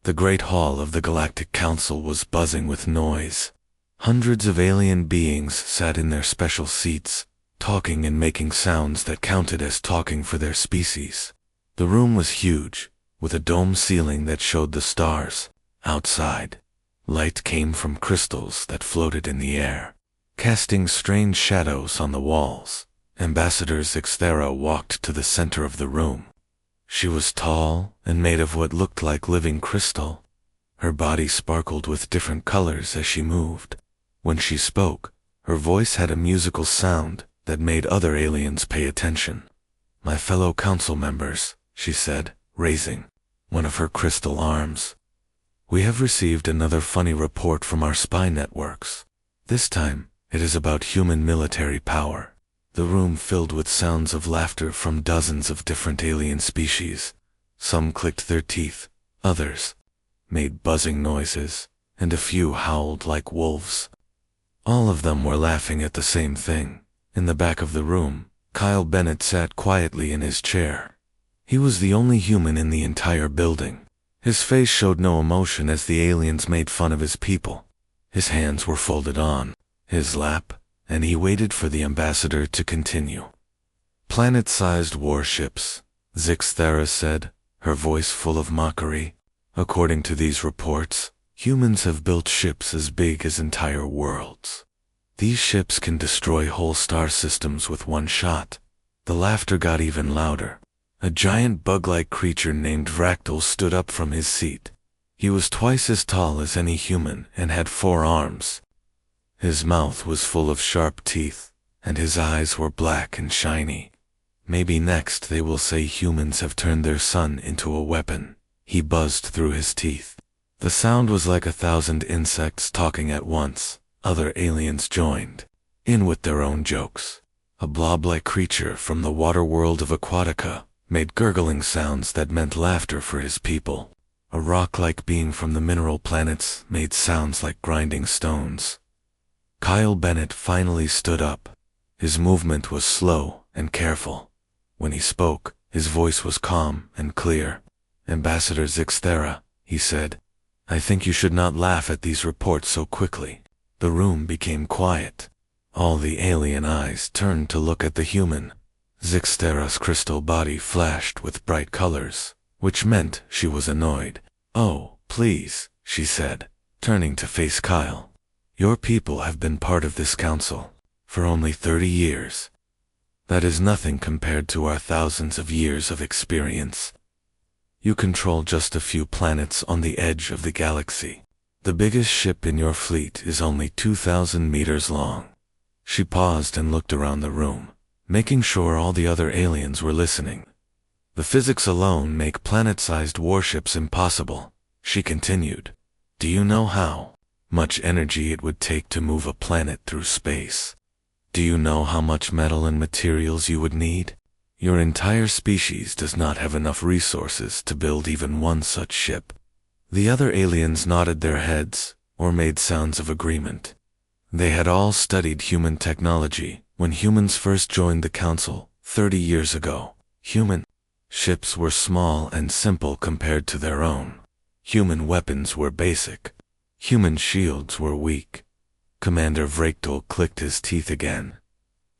The great hall of the Galactic Council was buzzing with noise. Hundreds of alien beings sat in their special seats, talking and making sounds that counted as talking for their species. The room was huge, with a dome ceiling that showed the stars. Outside, light came from crystals that floated in the air, casting strange shadows on the walls. Ambassador Zixthera walked to the center of the room. She was tall and made of what looked like living crystal. Her body sparkled with different colors as she moved. When she spoke, her voice had a musical sound that made other aliens pay attention. "My fellow council members," she said, raising one of her crystal arms. "We have received another funny report from our spy networks. This time, it is about human military power." The room filled with sounds of laughter from dozens of different alien species. Some clicked their teeth, others made buzzing noises, and a few howled like wolves. All of them were laughing at the same thing. In the back of the room, Kyle Bennett sat quietly in his chair. He was the only human in the entire building. His face showed no emotion as the aliens made fun of his people. His hands were folded on his lap, and he waited for the ambassador to continue. "Planet-sized warships," Zixthera said, her voice full of mockery. "According to these reports, humans have built ships as big as entire worlds. These ships can destroy whole star systems with one shot." The laughter got even louder. A giant bug-like creature named Vractal stood up from his seat. He was twice as tall as any human and had 4 arms. His mouth was full of sharp teeth, and his eyes were black and shiny. "Maybe next they will say humans have turned their sun into a weapon," he buzzed through his teeth. The sound was like 1,000 insects talking at once. Other aliens joined in with their own jokes. A blob-like creature from the water world of Aquatica made gurgling sounds that meant laughter for his people. A rock-like being from the mineral planets made sounds like grinding stones. Kyle Bennett finally stood up. His movement was slow and careful. When he spoke, his voice was calm and clear. "Ambassador Zixthera," he said, "I think you should not laugh at these reports so quickly." The room became quiet. All the alien eyes turned to look at the human. Zixthera's crystal body flashed with bright colors, which meant she was annoyed. "Oh, please," she said, turning to face Kyle. "Your people have been part of this council for only 30 years. That is nothing compared to our thousands of years of experience. You control just a few planets on the edge of the galaxy. The biggest ship in your fleet is only 2,000 meters long." She paused and looked around the room, making sure all the other aliens were listening. "The physics alone make planet-sized warships impossible," she continued. "Do you know how much energy it would take to move a planet through space? Do you know how much metal and materials you would need? Your entire species does not have enough resources to build even one such ship." The other aliens nodded their heads or made sounds of agreement. They had all studied human technology when humans first joined the council 30 years ago. Human ships were small and simple compared to their own. Human weapons were basic. Human shields were weak. Commander Vractal clicked his teeth again.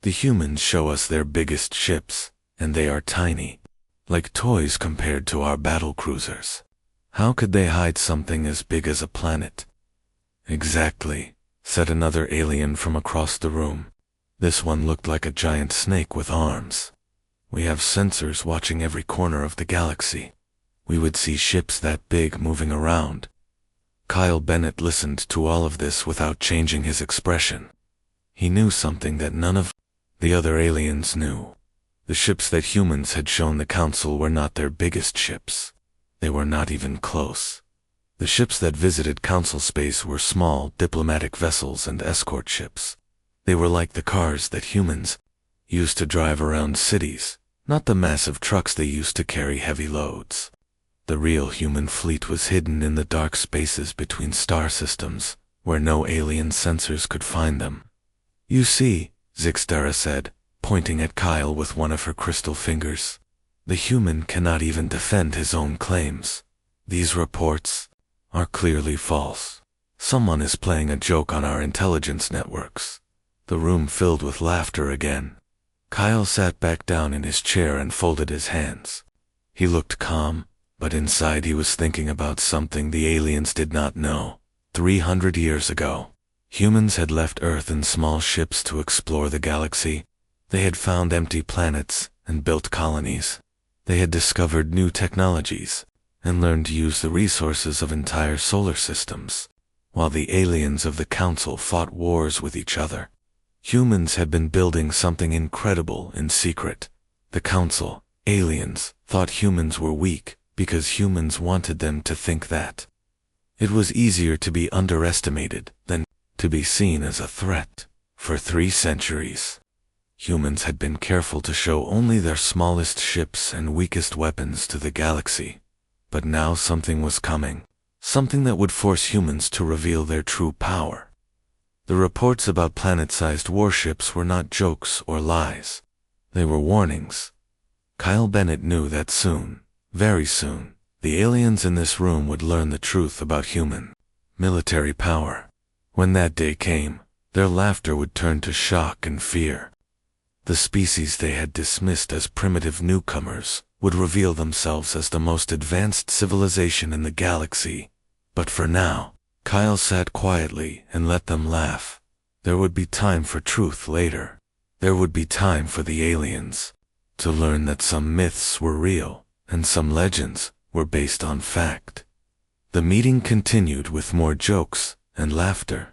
"The humans show us their biggest ships, and they are tiny, like toys compared to our battle cruisers. How could they hide something as big as a planet?" "Exactly," said another alien from across the room. This one looked like a giant snake with arms. "We have sensors watching every corner of the galaxy. We would see ships that big moving around." Kyle Bennett listened to all of this without changing his expression. He knew something that none of the other aliens knew. The ships that humans had shown the council were not their biggest ships. They were not even close. The ships that visited council space were small diplomatic vessels and escort ships. They were like the cars that humans used to drive around cities, not the massive trucks they used to carry heavy loads. The real human fleet was hidden in the dark spaces between star systems, where no alien sensors could find them. "You see," Zixthera said, pointing at Kyle with one of her crystal fingers, "the human cannot even defend his own claims. These reports are clearly false. Someone is playing a joke on our intelligence networks." The room filled with laughter again. Kyle sat back down in his chair and folded his hands. He looked calm, but inside he was thinking about something the aliens did not know. 300 years ago, humans had left Earth in small ships to explore the galaxy. They had found empty planets and built colonies. They had discovered new technologies and learned to use the resources of entire solar systems, while the aliens of the Council fought wars with each other. Humans had been building something incredible in secret. The Council, aliens, thought humans were weak because humans wanted them to think that. It was easier to be underestimated than to be seen as a threat. For 3 centuries, humans had been careful to show only their smallest ships and weakest weapons to the galaxy. But now something was coming, something that would force humans to reveal their true power. The reports about planet-sized warships were not jokes or lies. They were warnings. Kyle Bennett knew that soon, very soon, the aliens in this room would learn the truth about human military power. When that day came, their laughter would turn to shock and fear. The species they had dismissed as primitive newcomers would reveal themselves as the most advanced civilization in the galaxy. But for now, Kyle sat quietly and let them laugh. There would be time for truth later. There would be time for the aliens to learn that some myths were real and some legends were based on fact. The meeting continued with more jokes and laughter.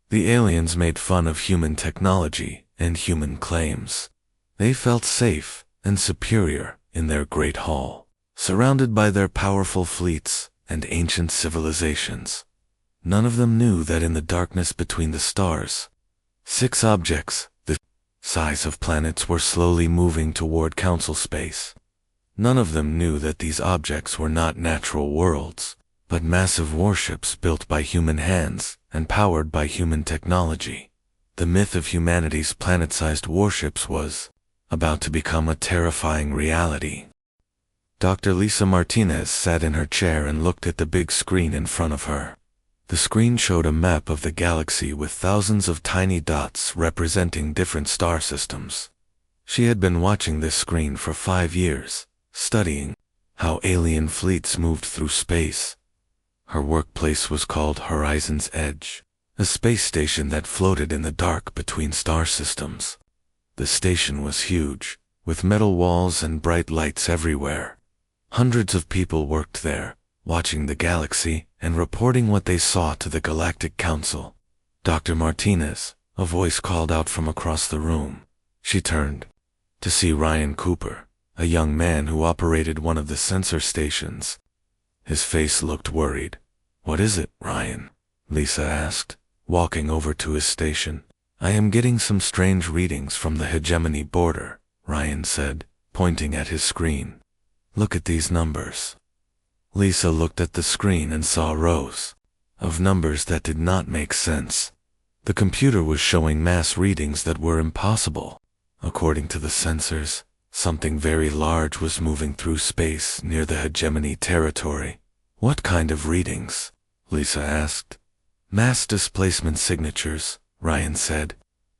The aliens made fun of human technology and human claims. They felt safe and superior in their great hall, surrounded by their powerful fleets and ancient civilizations. None of them knew that in the darkness between the stars, 6 objects, the size of planets, were slowly moving toward Council space. None of them knew that these objects were not natural worlds, but massive warships built by human hands and powered by human technology. The myth of humanity's planet-sized warships was about to become a terrifying reality. Dr. Lisa Martinez sat in her chair and looked at the big screen in front of her. The screen showed a map of the galaxy with thousands of tiny dots representing different star systems. She had been watching this screen for 5 years, studying how alien fleets moved through space. Her workplace was called Horizon's Edge, a space station that floated in the dark between star systems. The station was huge, with metal walls and bright lights everywhere. Hundreds of people worked there, watching the galaxy and reporting what they saw to the Galactic Council. "Dr. Martinez," a voice called out from across the room. She turned to see Ryan Cooper, a young man who operated one of the sensor stations. His face looked worried. "What is it, Ryan?" Lisa asked, walking over to his station. "I am getting some strange readings from the hegemony border," Ryan said, pointing at his screen. "Look at these numbers." Lisa looked at the screen and saw rows of numbers that did not make sense. The computer was showing mass readings that were impossible. According to the sensors, something very large was moving through space near the hegemony territory. "What kind of readings?" Lisa asked. "Mass displacement signatures," Ryan said.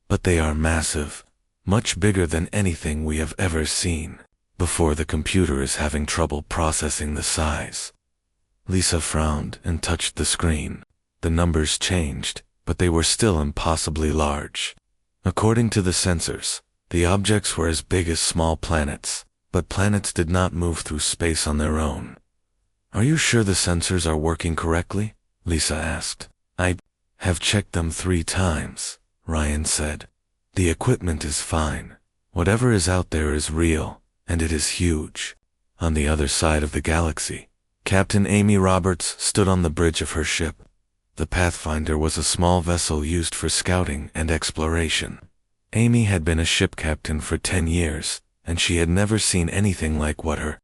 "But they are massive, much bigger than anything we have ever seen. Before the computer is having trouble processing the size." Lisa frowned and touched the screen. The numbers changed, but they were still impossibly large. According to the sensors, the objects were as big as small planets, but planets did not move through space on their own. "Are you sure the sensors are working correctly?" Lisa asked. "I have checked them 3 times, Ryan said. "The equipment is fine. Whatever is out there is real, and it is huge." On the other side of the galaxy, Captain Amy Roberts stood on the bridge of her ship. The Pathfinder was a small vessel used for scouting and exploration. Amy had been a ship captain for 10 years, and she had never seen anything like what her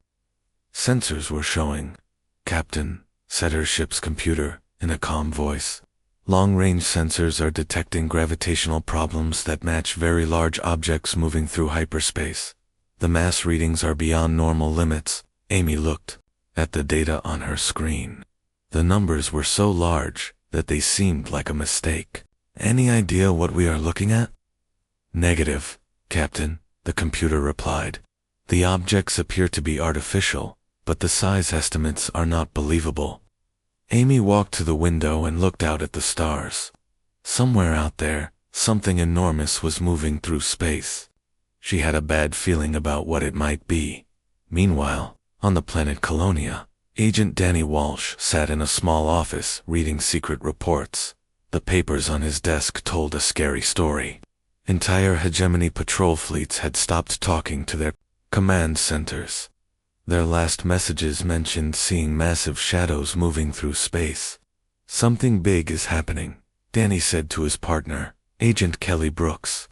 sensors were showing. "Captain," said her ship's computer, in a calm voice, "long-range sensors are detecting gravitational problems that match very large objects moving through hyperspace. The mass readings are beyond normal limits." Amy looked at the data on her screen. The numbers were so large that they seemed like a mistake. Any idea what we are looking at? Negative, Captain, the computer replied. The objects appear to be artificial, but the size estimates are not believable. Amy walked to the window and looked out at the stars. Somewhere out there, something enormous was moving through space. She had a bad feeling about what it might be. Meanwhile, on the planet Colonia, Agent Danny Walsh sat in a small office reading secret reports. The papers on his desk told a scary story. Entire hegemony patrol fleets had stopped talking to their command centers. Their last messages mentioned seeing massive shadows moving through space. Something big is happening, Danny said to his partner, Agent Kelly Brooks.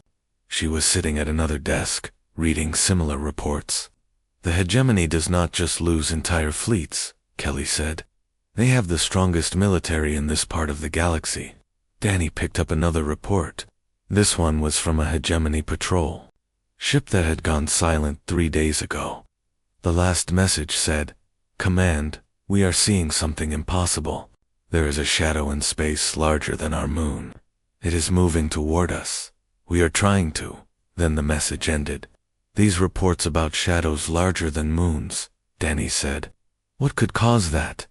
She was sitting at another desk, reading similar reports. The hegemony does not just lose entire fleets, Kelly said. They have the strongest military in this part of the galaxy. Danny picked up another report. This one was from a hegemony patrol ship that had gone silent 3 days ago. The last message said, Command, we are seeing something impossible. There is a shadow in space larger than our moon. It is moving toward us. We are trying to. Then the message ended. These reports about shadows larger than moons, Danny said. What could cause that?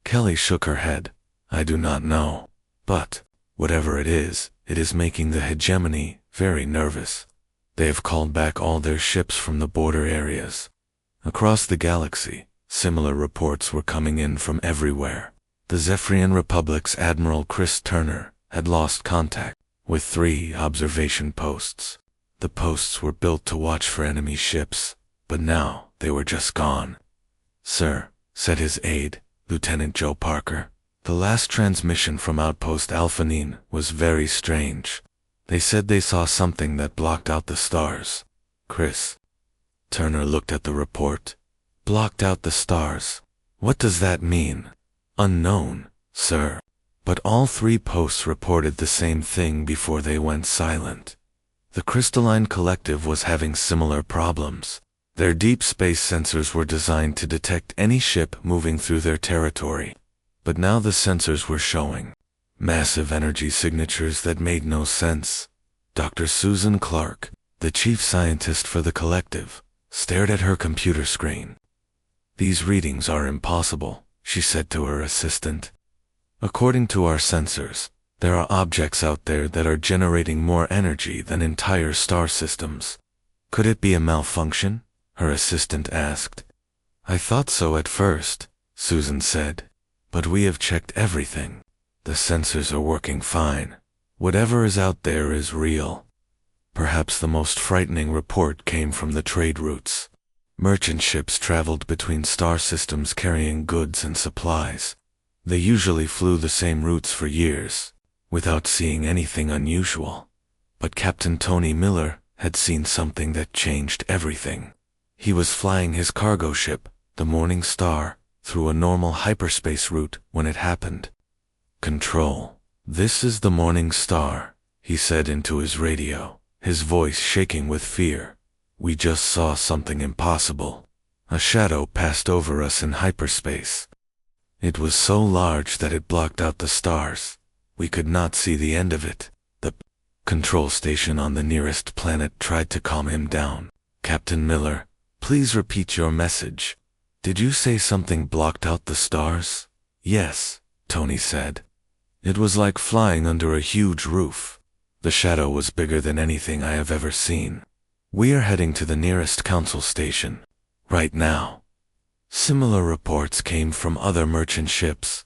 Kelly shook her head. I do not know. But, whatever it is making the hegemony very nervous. They have called back all their ships from the border areas. Across the galaxy, similar reports were coming in from everywhere. The Zephyrian Republic's Admiral Chris Turner had lost contact with 3 observation posts. The posts were built to watch for enemy ships, but now they were just gone. Sir, said his aide, Lieutenant Joe Parker, the last transmission from Outpost Alphanine was very strange. They said they saw something that blocked out the stars. Chris. Turner looked at the report. Blocked out the stars. What does that mean? Unknown, sir. But all 3 posts reported the same thing before they went silent. The Crystalline Collective was having similar problems. Their deep space sensors were designed to detect any ship moving through their territory. But now the sensors were showing massive energy signatures that made no sense. Dr. Susan Clark, the chief scientist for the collective, stared at her computer screen. These readings are impossible, she said to her assistant. According to our sensors, there are objects out there that are generating more energy than entire star systems. Could it be a malfunction? Her assistant asked. I thought so at first, Susan said. But we have checked everything. The sensors are working fine. Whatever is out there is real. Perhaps the most frightening report came from the trade routes. Merchant ships traveled between star systems carrying goods and supplies. They usually flew the same routes for years, without seeing anything unusual. But Captain Tony Miller had seen something that changed everything. He was flying his cargo ship, the Morning Star, through a normal hyperspace route when it happened. Control. This is the Morning Star, he said into his radio, his voice shaking with fear. We just saw something impossible. A shadow passed over us in hyperspace. It was so large that it blocked out the stars. We could not see the end of it. The control station on the nearest planet tried to calm him down. Captain Miller, please repeat your message. Did you say something blocked out the stars? Yes, Tony said. It was like flying under a huge roof. The shadow was bigger than anything I have ever seen. We are heading to the nearest council station. Right now. Similar reports came from other merchant ships.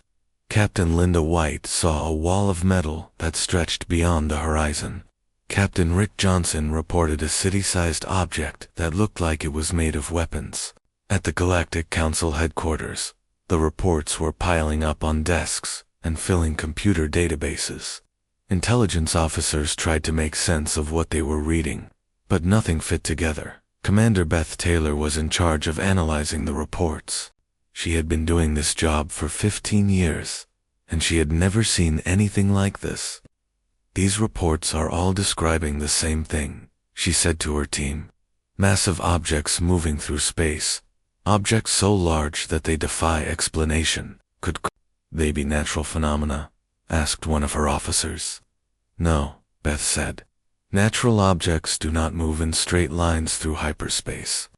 Captain Linda White saw a wall of metal that stretched beyond the horizon. Captain Rick Johnson reported a city-sized object that looked like it was made of weapons. At the Galactic Council headquarters, the reports were piling up on desks and filling computer databases. Intelligence officers tried to make sense of what they were reading, but nothing fit together. Commander Beth Taylor was in charge of analyzing the reports. She had been doing this job for 15 years, and she had never seen anything like this. These reports are all describing the same thing, she said to her team. Massive objects moving through space, objects so large that they defy explanation. Could they be natural phenomena?" asked one of her officers. "No," Beth said. "Natural objects do not move in straight lines through hyperspace.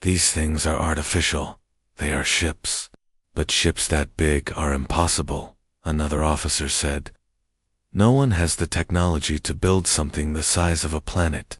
These things are artificial. They are ships." "But ships that big are impossible," another officer said. "No one has the technology to build something the size of a planet."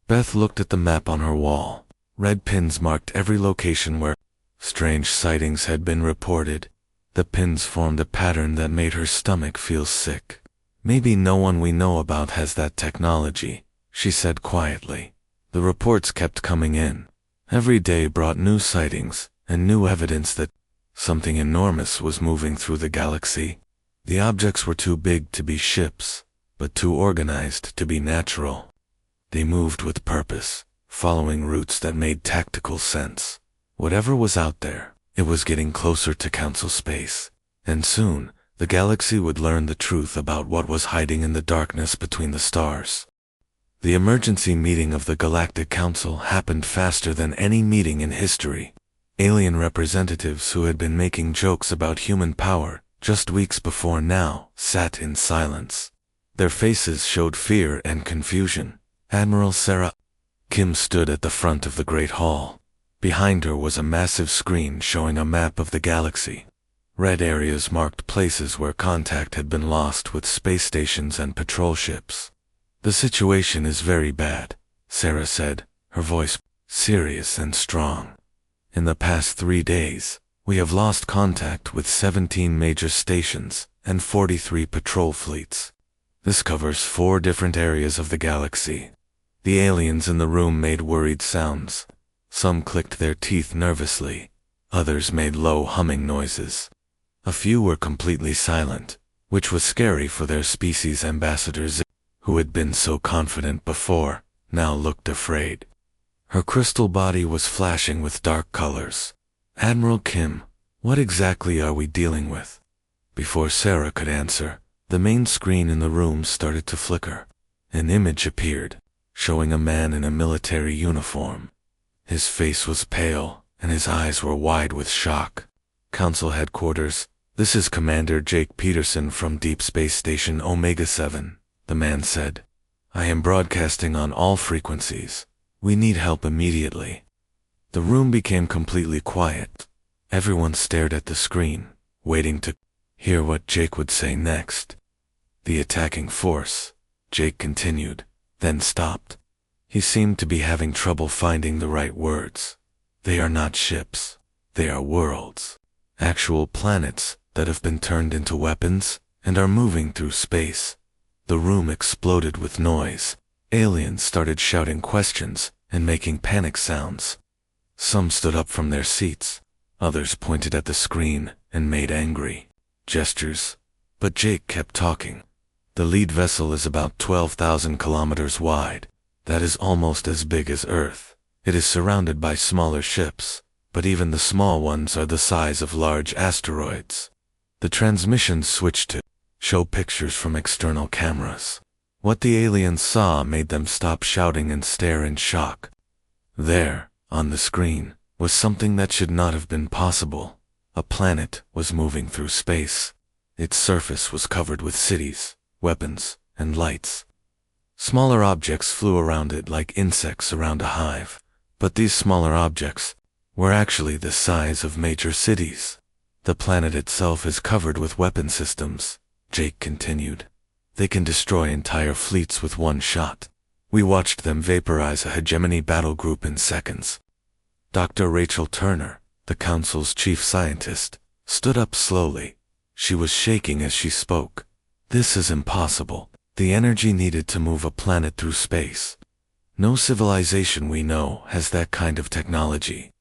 Beth looked at the map on her wall. Red pins marked every location where strange sightings had been reported. The pins formed a pattern that made her stomach feel sick. "Maybe no one we know about has that technology," she said quietly. The reports kept coming in. Every day brought new sightings and new evidence that something enormous was moving through the galaxy. The objects were too big to be ships, but too organized to be natural. They moved with purpose, following routes that made tactical sense. Whatever was out there, it was getting closer to Council space, and soon the galaxy would learn the truth about what was hiding in the darkness between the stars. The emergency meeting of the Galactic Council happened faster than any meeting in history. Alien representatives who had been making jokes about human power just weeks before now sat in silence. Their faces showed fear and confusion. Admiral Sarah Kim stood at the front of the Great Hall. Behind her was a massive screen showing a map of the galaxy. Red areas marked places where contact had been lost with space stations and patrol ships. "The situation is very bad," Sarah said, her voice serious and strong. "In the past 3 days, we have lost contact with 17 major stations and 43 patrol fleets. This covers 4 different areas of the galaxy." The aliens in the room made worried sounds. Some clicked their teeth nervously. Others made low humming noises. A few were completely silent, which was scary for their species ambassadors, who had been so confident before, now looked afraid. Her crystal body was flashing with dark colors. "Admiral Kim, what exactly are we dealing with?" Before Sarah could answer, the main screen in the room started to flicker. An image appeared, showing a man in a military uniform. His face was pale, and his eyes were wide with shock. "Council headquarters, this is Commander Jake Peterson from Deep Space Station Omega-7, the man said. "I am broadcasting on all frequencies. We need help immediately." The room became completely quiet. Everyone stared at the screen, waiting to hear what Jake would say next. "The attacking force," Jake continued, then stopped. He seemed to be having trouble finding the right words. "They are not ships. They are worlds. Actual planets that have been turned into weapons and are moving through space." The room exploded with noise. Aliens started shouting questions and making panic sounds. Some stood up from their seats. Others pointed at the screen and made angry gestures. But Jake kept talking. "The lead vessel is about 12,000 kilometers wide. That is almost as big as Earth. It is surrounded by smaller ships, but even the small ones are the size of large asteroids." The transmission switched to show pictures from external cameras. What the aliens saw made them stop shouting and stare in shock. There, on the screen, was something that should not have been possible. A planet was moving through space. Its surface was covered with cities, weapons, and lights. Smaller objects flew around it like insects around a hive, but these smaller objects were actually the size of major cities. "The planet itself is covered with weapon systems," Jake continued. "They can destroy entire fleets with one shot. We watched them vaporize a hegemony battle group in seconds." Dr. Rachel Turner, the Council's chief scientist, stood up slowly. She was shaking as she spoke. "This is impossible. The energy needed to move a planet through space. No civilization we know has that kind of technology."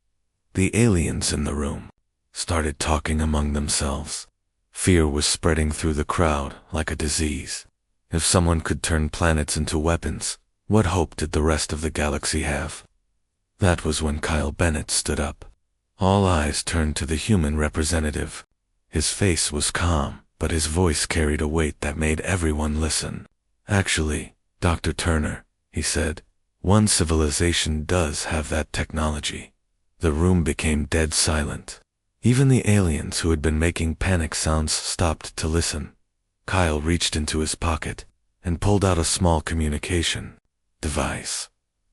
The aliens in the room started talking among themselves. Fear was spreading through the crowd like a disease. If someone could turn planets into weapons, what hope did the rest of the galaxy have? That was when Kyle Bennett stood up. All eyes turned to the human representative. His face was calm, but his voice carried a weight that made everyone listen. "Actually, Dr. Turner," he said, "one civilization does have that technology." The room became dead silent. Even the aliens who had been making panic sounds stopped to listen. Kyle reached into his pocket and pulled out a small communication device.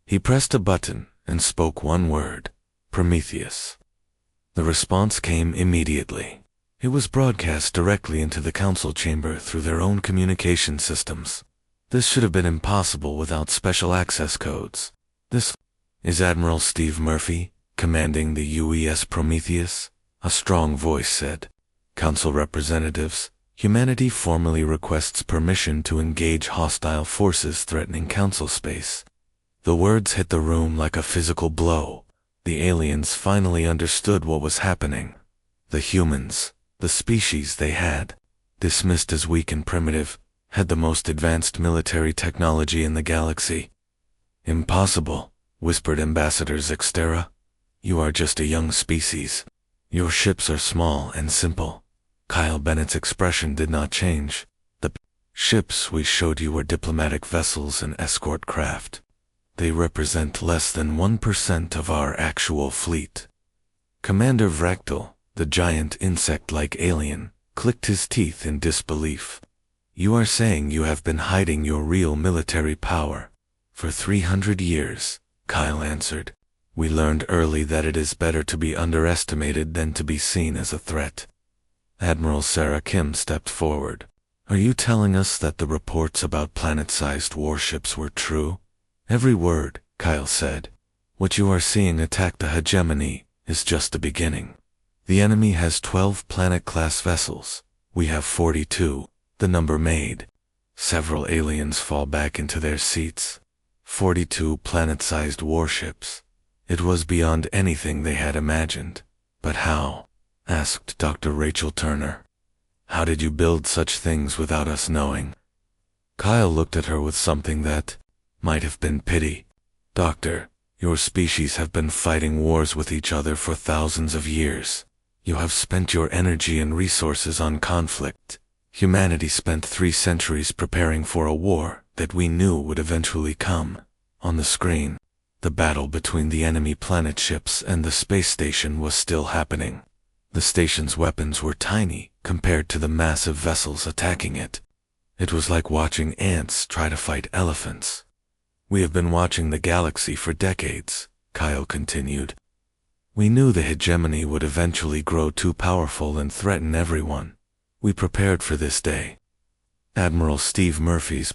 He pressed a button and spoke one word, Prometheus. The response came immediately. It was broadcast directly into the council chamber through their own communication systems. This should have been impossible without special access codes. This is Admiral Steve Murphy, commanding the UES Prometheus, a strong voice said. Council representatives, humanity formally requests permission to engage hostile forces threatening council space. The words hit the room like a physical blow. The aliens finally understood what was happening. The humans, the species they had, dismissed as weak and primitive, had the most advanced military technology in the galaxy. Impossible, whispered Ambassador Zixtera. You are just a young species. Your ships are small and simple. Kyle Bennett's expression did not change. The ships we showed you were diplomatic vessels and escort craft. They represent less than 1% of our actual fleet. Commander Vractal, the giant insect-like alien, clicked his teeth in disbelief. You are saying you have been hiding your real military power. For 300 years, Kyle answered. We learned early that it is better to be underestimated than to be seen as a threat. Admiral Sarah Kim stepped forward. Are you telling us that the reports about planet-sized warships were true? Every word, Kyle said. What you are seeing attack the hegemony is just the beginning. The enemy has 12 planet-class vessels. We have 42, the number made. Several aliens fall back into their seats. 42 planet-sized warships. It was beyond anything they had imagined. But how? Asked Dr. Rachel Turner. How did you build such things without us knowing? Kyle looked at her with something that might have been pity. Doctor, your species have been fighting wars with each other for thousands of years. You have spent your energy and resources on conflict. Humanity spent 3 centuries preparing for a war that we knew would eventually come. On the screen, the battle between the enemy planet ships and the space station was still happening. The station's weapons were tiny compared to the massive vessels attacking it. It was like watching ants try to fight elephants. We have been watching the galaxy for decades, Kyle continued. We knew the hegemony would eventually grow too powerful and threaten everyone. We prepared for this day. Admiral Steve Murphy's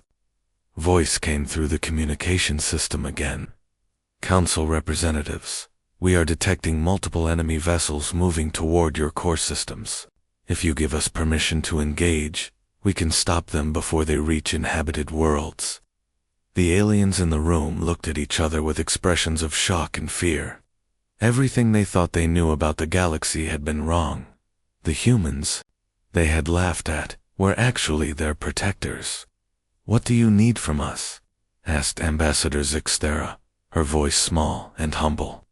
voice came through the communication system again. Council representatives, we are detecting multiple enemy vessels moving toward your core systems. If you give us permission to engage, we can stop them before they reach inhabited worlds. The aliens in the room looked at each other with expressions of shock and fear. Everything they thought they knew about the galaxy had been wrong. The humans they had laughed at were actually their protectors. What do you need from us? Asked Ambassador Zixtera, her voice small and humble.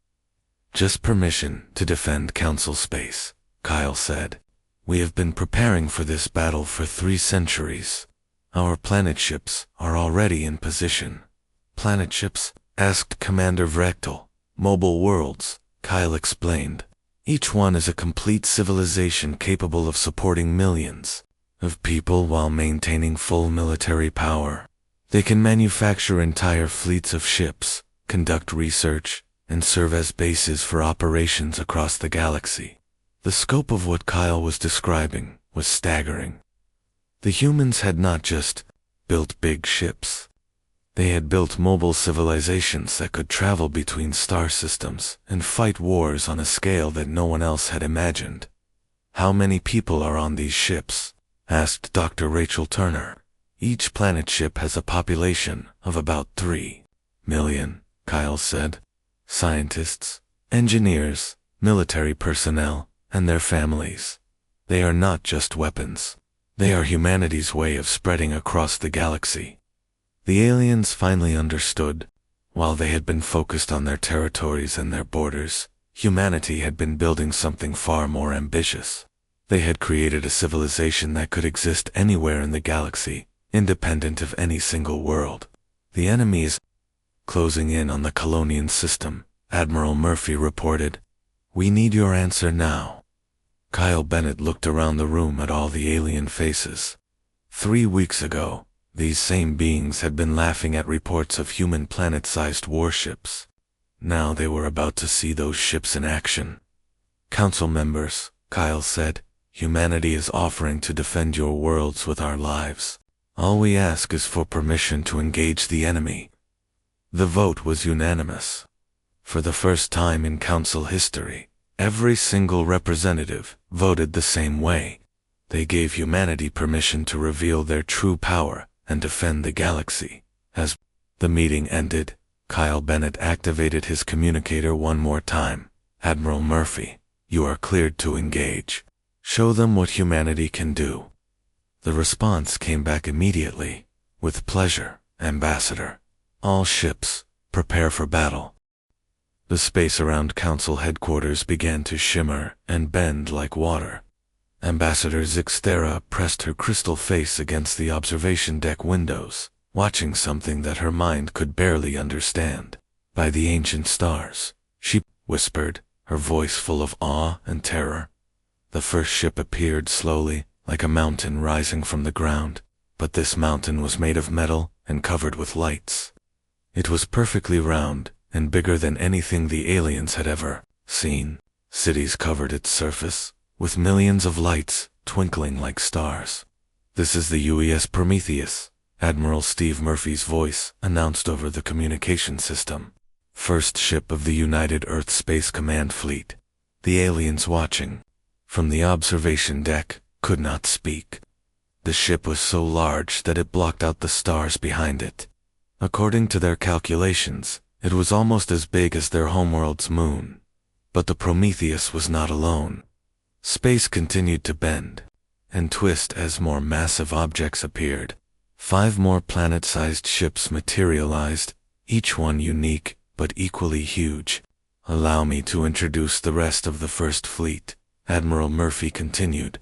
Just permission to defend Council space, Kyle said. We have been preparing for this battle for 3 centuries. Our planet ships are already in position. Planet ships? Asked Commander Vractal. Mobile worlds, Kyle explained. Each one is a complete civilization capable of supporting millions of people while maintaining full military power. They can manufacture entire fleets of ships, conduct research, and serve as bases for operations across the galaxy. The scope of what Kyle was describing was staggering. The humans had not just built big ships. They had built mobile civilizations that could travel between star systems and fight wars on a scale that no one else had imagined. How many people are on these ships? Asked Dr. Rachel Turner. Each planet ship has a population of about 3 million, Kyle said. Scientists, engineers, military personnel, and their families. They are not just weapons. They are humanity's way of spreading across the galaxy. The aliens finally understood. While they had been focused on their territories and their borders, humanity had been building something far more ambitious. They had created a civilization that could exist anywhere in the galaxy, independent of any single world. The enemy is closing in on the Colonian system, Admiral Murphy reported. We need your answer now. Kyle Bennett looked around the room at all the alien faces. 3 weeks ago, these same beings had been laughing at reports of human planet-sized warships. Now they were about to see those ships in action. "Council members," Kyle said, "humanity is offering to defend your worlds with our lives. All we ask is for permission to engage the enemy." The vote was unanimous. For the first time in Council history, every single representative voted the same way. They gave humanity permission to reveal their true power and defend the galaxy. As the meeting ended, Kyle Bennett activated his communicator one more time. "Admiral Murphy, you are cleared to engage. Show them what humanity can do." The response came back immediately. "With pleasure, Ambassador. All ships, prepare for battle." The space around Council headquarters began to shimmer and bend like water. Ambassador Zixthera pressed her crystal face against the observation deck windows, watching something that her mind could barely understand. "By the ancient stars," she whispered, her voice full of awe and terror. The first ship appeared slowly, like a mountain rising from the ground, but this mountain was made of metal and covered with lights. It was perfectly round and bigger than anything the aliens had ever seen. Cities covered its surface, with millions of lights twinkling like stars. "This is the UES Prometheus," Admiral Steve Murphy's voice announced over the communication system. "First ship of the United Earth Space Command Fleet." The aliens watching from the observation deck could not speak. The ship was so large that it blocked out the stars behind it. According to their calculations, it was almost as big as their homeworld's moon. But the Prometheus was not alone. Space continued to bend and twist as more massive objects appeared. 5 more planet-sized ships materialized, each one unique but equally huge. "Allow me to introduce the rest of the First Fleet," Admiral Murphy continued.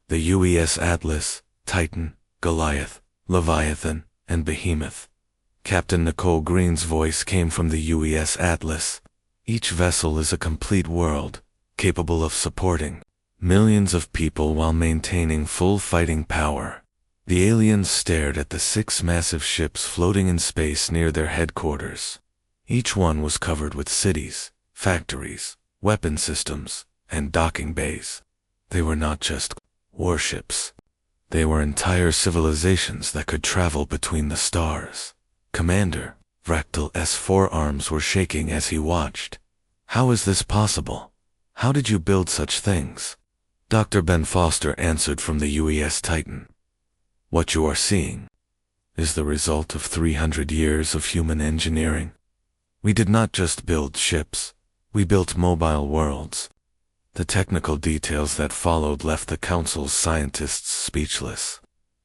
"The UES Atlas, Titan, Goliath, Leviathan, and Behemoth." Captain Nicole Green's voice came from the UES Atlas. "Each vessel is a complete world, capable of supporting millions of people while maintaining full fighting power." The aliens stared at the 6 massive ships floating in space near their headquarters. Each one was covered with cities, factories, weapon systems, and docking bays. They were not just warships. They were entire civilizations that could travel between the stars. Commander Vractal's forearms were shaking as he watched. "How is this possible? How did you build such things?" Dr. Ben Foster answered from the UES Titan. "What you are seeing is the result of 300 years of human engineering. We did not just build ships, we built mobile worlds." The technical details that followed left the Council's scientists speechless.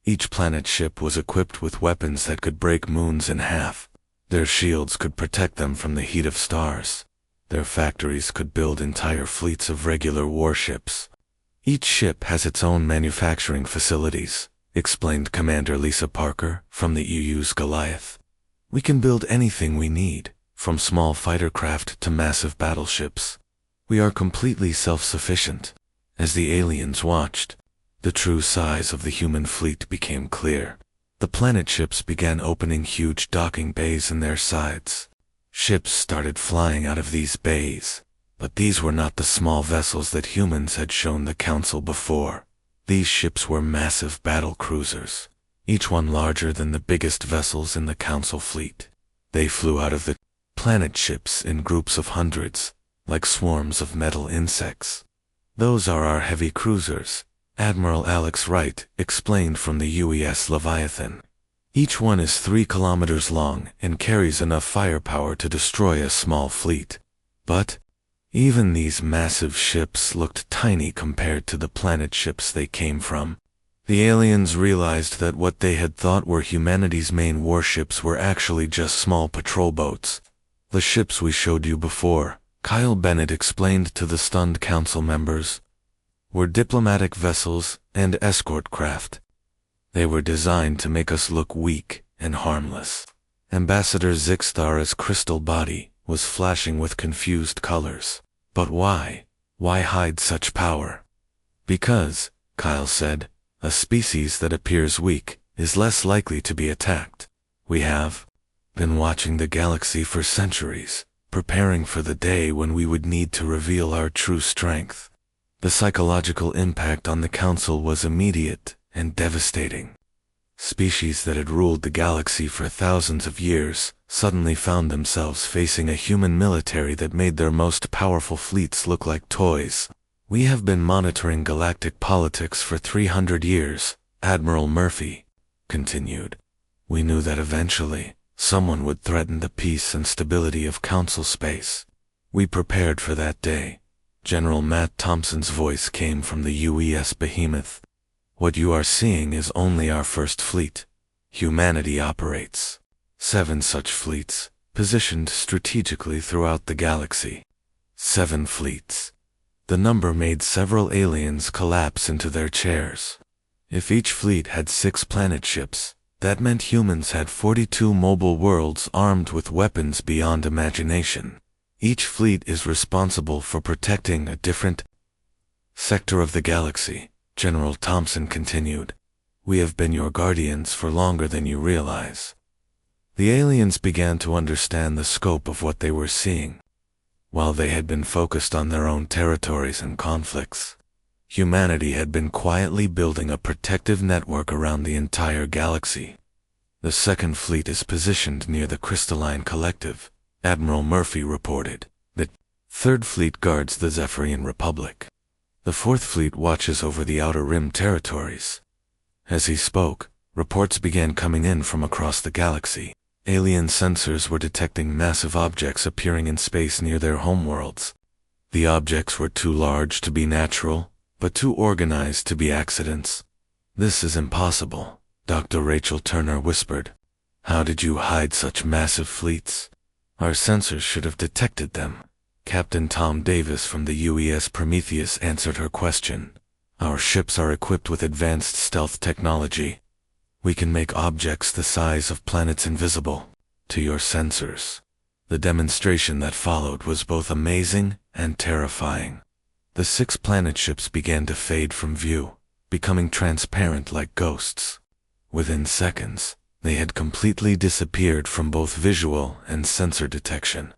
Each planet ship was equipped with weapons that could break moons in half. Their shields could protect them from the heat of stars. Their factories could build entire fleets of regular warships. "Each ship has its own manufacturing facilities," explained Commander Lisa Parker from the EU's Goliath. "We can build anything we need, from small fighter craft to massive battleships. We are completely self-sufficient." As the aliens watched, the true size of the human fleet became clear. The planet ships began opening huge docking bays in their sides. Ships started flying out of these bays, but these were not the small vessels that humans had shown the Council before. These ships were massive battle cruisers, each one larger than the biggest vessels in the Council fleet. They flew out of the planet ships in groups of hundreds, like swarms of metal insects. "Those are our heavy cruisers," Admiral Alex Wright explained from the UES Leviathan. "Each one is 3 kilometers long and carries enough firepower to destroy a small fleet. But even these massive ships looked tiny compared to the planet ships they came from." The aliens realized that what they had thought were humanity's main warships were actually just small patrol boats. "The ships we showed you before," Kyle Bennett explained to the stunned Council members, "were diplomatic vessels and escort craft. They were designed to make us look weak and harmless." Ambassador Zixthara's crystal body was flashing with confused colors. "But why? Why hide such power?" Because, Kyle said, a species that appears weak is less likely to be attacked. We have been watching the galaxy for centuries, preparing for the day when we would need to reveal our true strength. The psychological impact on the Council was immediate and devastating. Species that had ruled the galaxy for thousands of years suddenly found themselves facing a human military that made their most powerful fleets look like toys. We have been monitoring galactic politics for 300 years, Admiral Murphy continued. We knew that eventually, someone would threaten the peace and stability of Council space. We prepared for that day. General Matt Thompson's voice came from the UES behemoth. What you are seeing is only our first fleet. Humanity operates 7 such fleets, positioned strategically throughout the galaxy. 7 fleets. The number made several aliens collapse into their chairs. If each fleet had 6 planet ships, that meant humans had 42 mobile worlds armed with weapons beyond imagination. Each fleet is responsible for protecting a different sector of the galaxy, General Thompson continued. We have been your guardians for longer than you realize. The aliens began to understand the scope of what they were seeing. While they had been focused on their own territories and conflicts, humanity had been quietly building a protective network around the entire galaxy. The second fleet is positioned near the Crystalline Collective, Admiral Murphy reported. The third fleet guards the Zephyrian Republic. The fourth fleet watches over the Outer Rim territories. As he spoke, reports began coming in from across the galaxy. Alien sensors were detecting massive objects appearing in space near their homeworlds. The objects were too large to be natural, but too organized to be accidents. This is impossible, Dr. Rachel Turner whispered. How did you hide such massive fleets? Our sensors should have detected them. Captain Tom Davis from the UES Prometheus answered her question. Our ships are equipped with advanced stealth technology. We can make objects the size of planets invisible to your sensors. The demonstration that followed was both amazing and terrifying. The 6 planet ships began to fade from view, becoming transparent like ghosts. Within seconds, they had completely disappeared from both visual and sensor detection.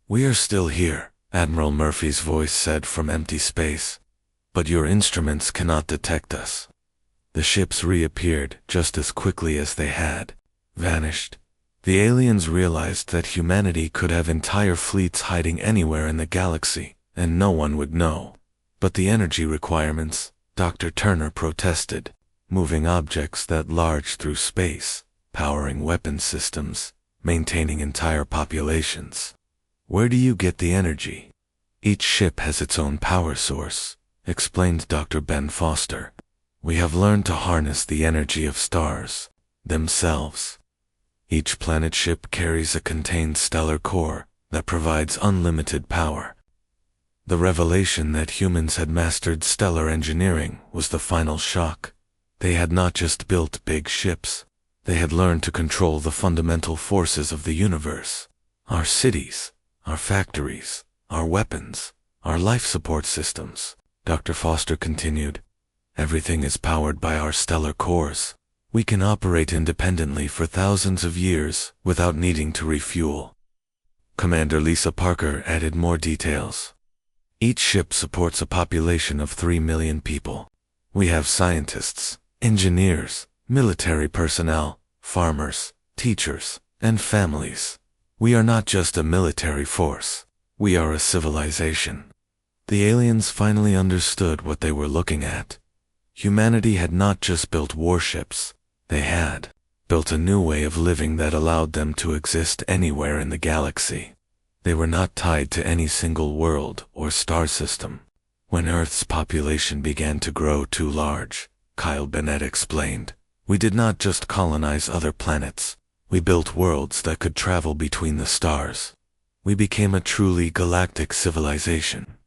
We are still here, Admiral Murphy's voice said from empty space. But your instruments cannot detect us. The ships reappeared just as quickly as they had vanished. The aliens realized that humanity could have entire fleets hiding anywhere in the galaxy, and no one would know. But the energy requirements, Dr. Turner protested, moving objects that large through space, powering weapon systems, maintaining entire populations. Where do you get the energy? Each ship has its own power source, explained Dr. Ben Foster. We have learned to harness the energy of stars themselves. Each planet ship carries a contained stellar core that provides unlimited power. The revelation that humans had mastered stellar engineering was the final shock. They had not just built big ships. They had learned to control the fundamental forces of the universe. Our cities, our factories, our weapons, our life support systems, Dr. Foster continued. Everything is powered by our stellar cores. We can operate independently for thousands of years without needing to refuel. Commander Lisa Parker added more details. Each ship supports a population of 3 million people. We have scientists, engineers, military personnel, farmers, teachers, and families. We are not just a military force. We are a civilization. The aliens finally understood what they were looking at. Humanity had not just built warships. They had built a new way of living that allowed them to exist anywhere in the galaxy. They were not tied to any single world or star system. When Earth's population began to grow too large, Kyle Bennett explained, we did not just colonize other planets. We built worlds that could travel between the stars. We became a truly galactic civilization.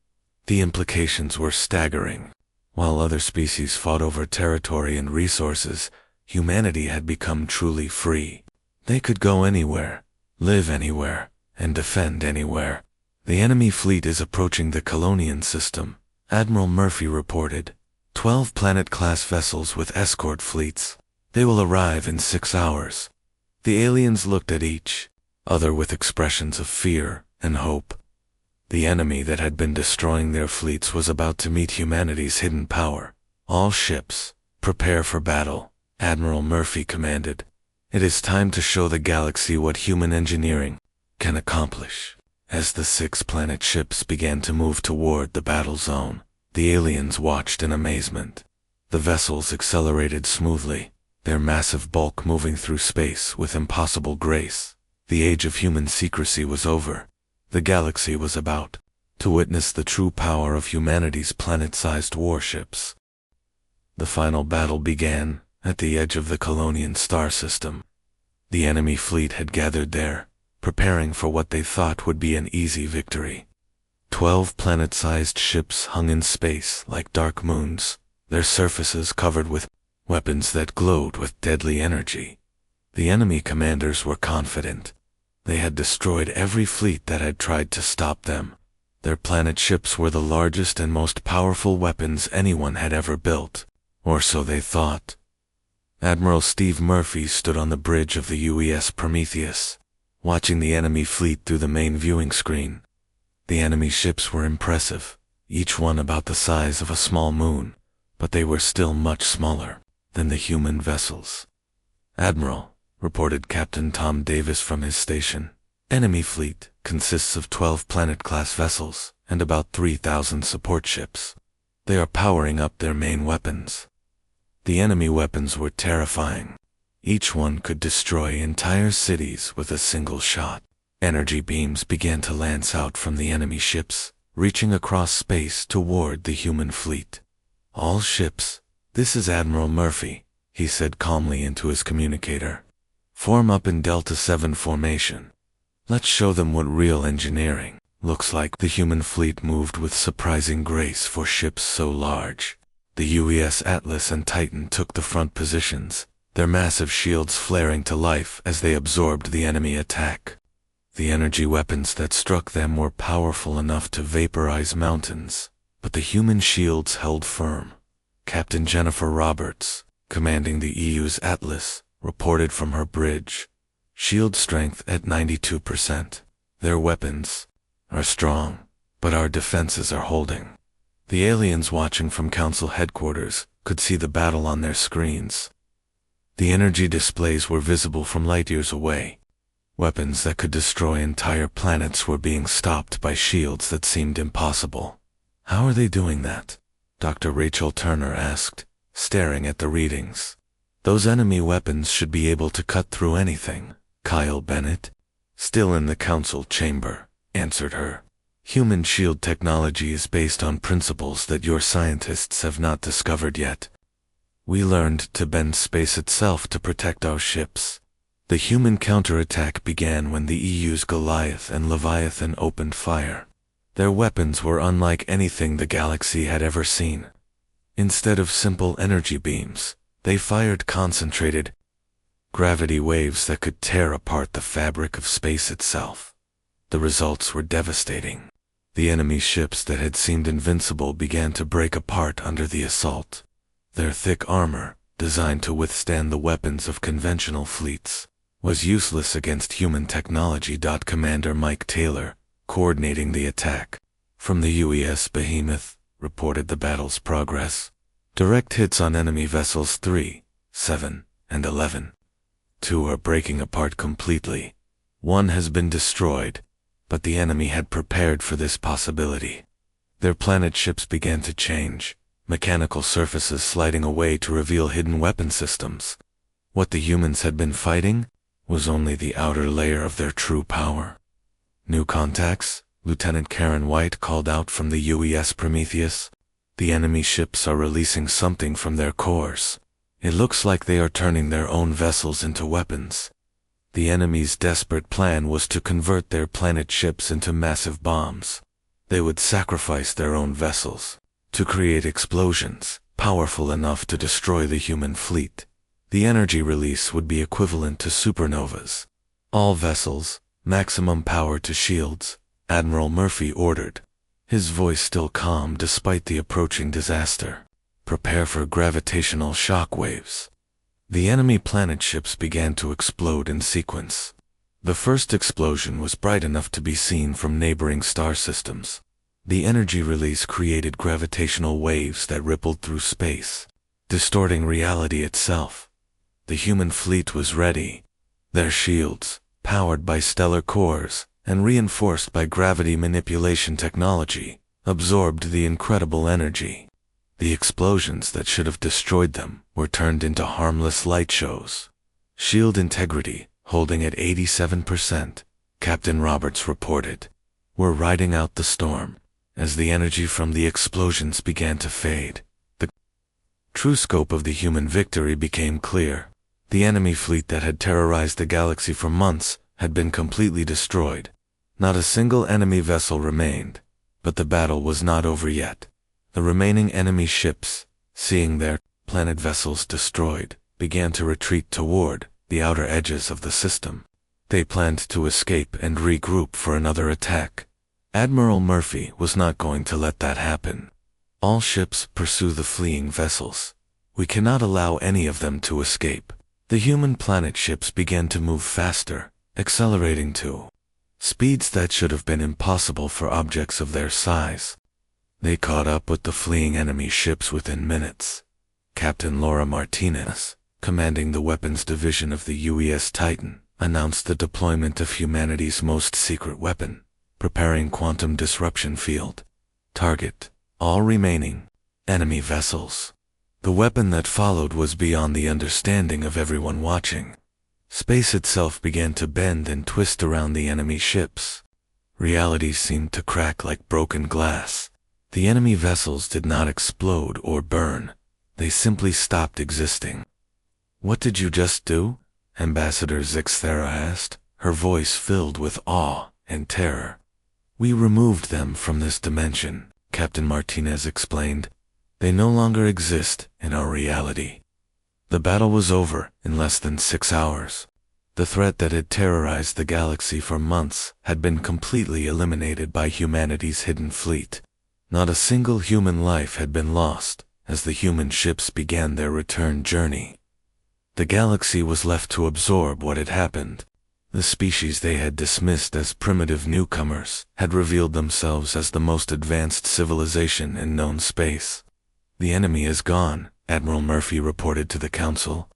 The implications were staggering. While other species fought over territory and resources, humanity had become truly free. They could go anywhere, live anywhere, and defend anywhere. The enemy fleet is approaching the Colonian system, Admiral Murphy reported. 12 planet-class vessels with escort fleets. They will arrive in 6 hours. The aliens looked at each other with expressions of fear and hope. The enemy that had been destroying their fleets was about to meet humanity's hidden power. All ships, prepare for battle, Admiral Murphy commanded. It is time to show the galaxy what human engineering can accomplish. As the 6 planet ships began to move toward the battle zone, the aliens watched in amazement. The vessels accelerated smoothly, their massive bulk moving through space with impossible grace. The age of human secrecy was over. The galaxy was about to witness the true power of humanity's planet-sized warships. The final battle began at the edge of the Colonian star system. The enemy fleet had gathered there, preparing for what they thought would be an easy victory. 12 planet-sized ships hung in space like dark moons, their surfaces covered with weapons that glowed with deadly energy. The enemy commanders were confident. They had destroyed every fleet that had tried to stop them. Their planet ships were the largest and most powerful weapons anyone had ever built, or so they thought. Admiral Steve Murphy stood on the bridge of the UES Prometheus, watching the enemy fleet through the main viewing screen. The enemy ships were impressive, each one about the size of a small moon, but they were still much smaller than the human vessels. "Admiral," reported Captain Tom Davis from his station, "enemy fleet consists of 12 planet-class vessels and about 3,000 support ships. They are powering up their main weapons." The enemy weapons were terrifying. Each one could destroy entire cities with a single shot. Energy beams began to lance out from the enemy ships, reaching across space toward the human fleet. "All ships, this is Admiral Murphy," he said calmly into his communicator. "Form up in Delta 7 formation. Let's show them what real engineering looks like." The human fleet moved with surprising grace for ships so large. The UES Atlas and Titan took the front positions, their massive shields flaring to life as they absorbed the enemy attack. The energy weapons that struck them were powerful enough to vaporize mountains, but the human shields held firm. Captain Jennifer Roberts, commanding the EU's Atlas, reported from her bridge. "Shield strength at 92%. Their weapons are strong, but our defenses are holding." The aliens watching from Council headquarters could see the battle on their screens. The energy displays were visible from light years away. Weapons that could destroy entire planets were being stopped by shields that seemed impossible. "How are they doing that?" Dr. Rachel Turner asked, staring at the readings. "Those enemy weapons should be able to cut through anything." Kyle Bennett, still in the council chamber, answered her. "Human shield technology is based on principles that your scientists have not discovered yet. We learned to bend space itself to protect our ships." The human counterattack began when the EU's Goliath and Leviathan opened fire. Their weapons were unlike anything the galaxy had ever seen. Instead of simple energy beams, they fired concentrated gravity waves that could tear apart the fabric of space itself. The results were devastating. The enemy ships that had seemed invincible began to break apart under the assault. Their thick armor, designed to withstand the weapons of conventional fleets, was useless against human technology. Commander Mike Taylor, coordinating the attack from the UES Behemoth, reported the battle's progress. "Direct hits on enemy vessels 3, 7, and 11. 2 are breaking apart completely. 1 has been destroyed, but the enemy had prepared for this possibility." Their planet ships began to change, mechanical surfaces sliding away to reveal hidden weapon systems. What the humans had been fighting was only the outer layer of their true power. "New contacts," Lieutenant Karen White called out from the UES Prometheus. "The enemy ships are releasing something from their cores. It looks like they are turning their own vessels into weapons." The enemy's desperate plan was to convert their planet ships into massive bombs. They would sacrifice their own vessels to create explosions powerful enough to destroy the human fleet. The energy release would be equivalent to supernovas. "All vessels, maximum power to shields," Admiral Murphy ordered, his voice still calm despite the approaching disaster. Prepare for gravitational shock waves. The enemy planet ships began to explode in sequence. The first explosion was bright enough to be seen from neighboring star systems. The energy release created gravitational waves that rippled through space, distorting reality itself. The human fleet was ready. Their shields, powered by stellar cores and reinforced by gravity manipulation technology, absorbed the incredible energy. The explosions that should have destroyed them were turned into harmless light shows. Shield integrity holding at 87%, Captain Roberts reported. We're riding out the storm. As the energy from the explosions began to fade, the true scope of the human victory became clear. The enemy fleet that had terrorized the galaxy for months had been completely destroyed. Not a single enemy vessel remained, but the battle was not over yet. The remaining enemy ships, seeing their planet vessels destroyed, began to retreat toward the outer edges of the system. They planned to escape and regroup for another attack. Admiral Murphy was not going to let that happen. All ships pursue the fleeing vessels. We cannot allow any of them to escape. The human planet ships began to move faster, accelerating to speeds that should have been impossible for objects of their size. They caught up with the fleeing enemy ships within minutes. Captain Laura Martinez, commanding the weapons division of the UES Titan, announced the deployment of humanity's most secret weapon, preparing quantum disruption field. Target all remaining enemy vessels. The weapon that followed was beyond the understanding of everyone watching. Space itself began to bend and twist around the enemy ships. Reality seemed to crack like broken glass. The enemy vessels did not explode or burn. They simply stopped existing. What did you just do? Ambassador Zixthera asked, her voice filled with awe and terror. We removed them from this dimension, Captain Martinez explained. They no longer exist in our reality. The battle was over in less than 6 hours. The threat that had terrorized the galaxy for months had been completely eliminated by humanity's hidden fleet. Not a single human life had been lost as the human ships began their return journey. The galaxy was left to absorb what had happened. The species they had dismissed as primitive newcomers had revealed themselves as the most advanced civilization in known space. The enemy is gone, Admiral Murphy reported to the Council.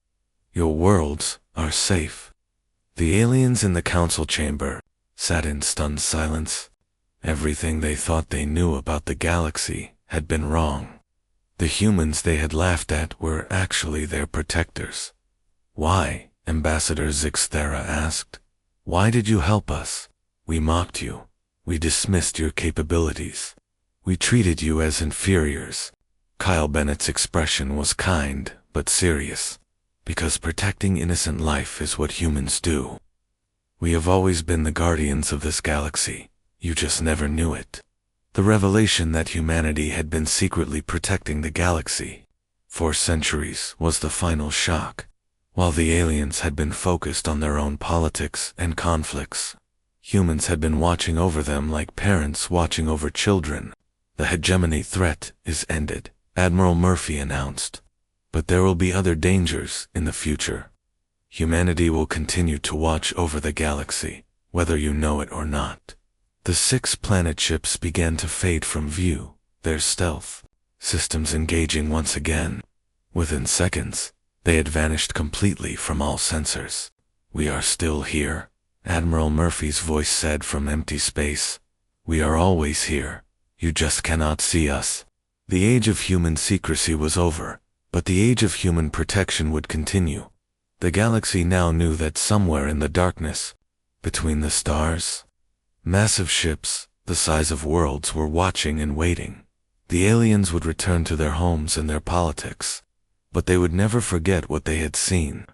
Your worlds are safe. The aliens in the Council chamber sat in stunned silence. Everything they thought they knew about the galaxy had been wrong. The humans they had laughed at were actually their protectors. Why? Ambassador Zixthera asked. Why did you help us? We mocked you. We dismissed your capabilities. We treated you as inferiors. Kyle Bennett's expression was kind, but serious, because protecting innocent life is what humans do. We have always been the guardians of this galaxy. You just never knew it. The revelation that humanity had been secretly protecting the galaxy for centuries was the final shock. While the aliens had been focused on their own politics and conflicts, humans had been watching over them like parents watching over children. The hegemony threat is ended, Admiral Murphy announced. But there will be other dangers in the future. Humanity will continue to watch over the galaxy, whether you know it or not. The 6 planet ships began to fade from view, their stealth systems engaging once again. Within seconds, they had vanished completely from all sensors. We are still here, Admiral Murphy's voice said from empty space. We are always here. You just cannot see us. The age of human secrecy was over, but the age of human protection would continue. The galaxy now knew that somewhere in the darkness, between the stars, massive ships, the size of worlds, were watching and waiting. The aliens would return to their homes and their politics, but they would never forget what they had seen.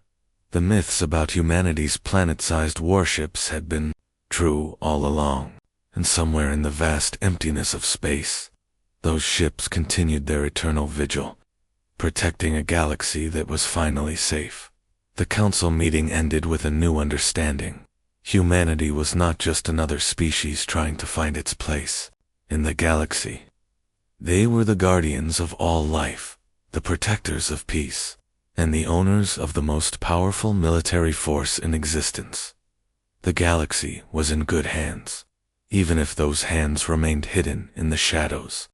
The myths about humanity's planet-sized warships had been true all along, and somewhere in the vast emptiness of space, those ships continued their eternal vigil, protecting a galaxy that was finally safe. The council meeting ended with a new understanding. Humanity was not just another species trying to find its place in the galaxy. They were the guardians of all life, the protectors of peace, and the owners of the most powerful military force in existence. The galaxy was in good hands, even if those hands remained hidden in the shadows.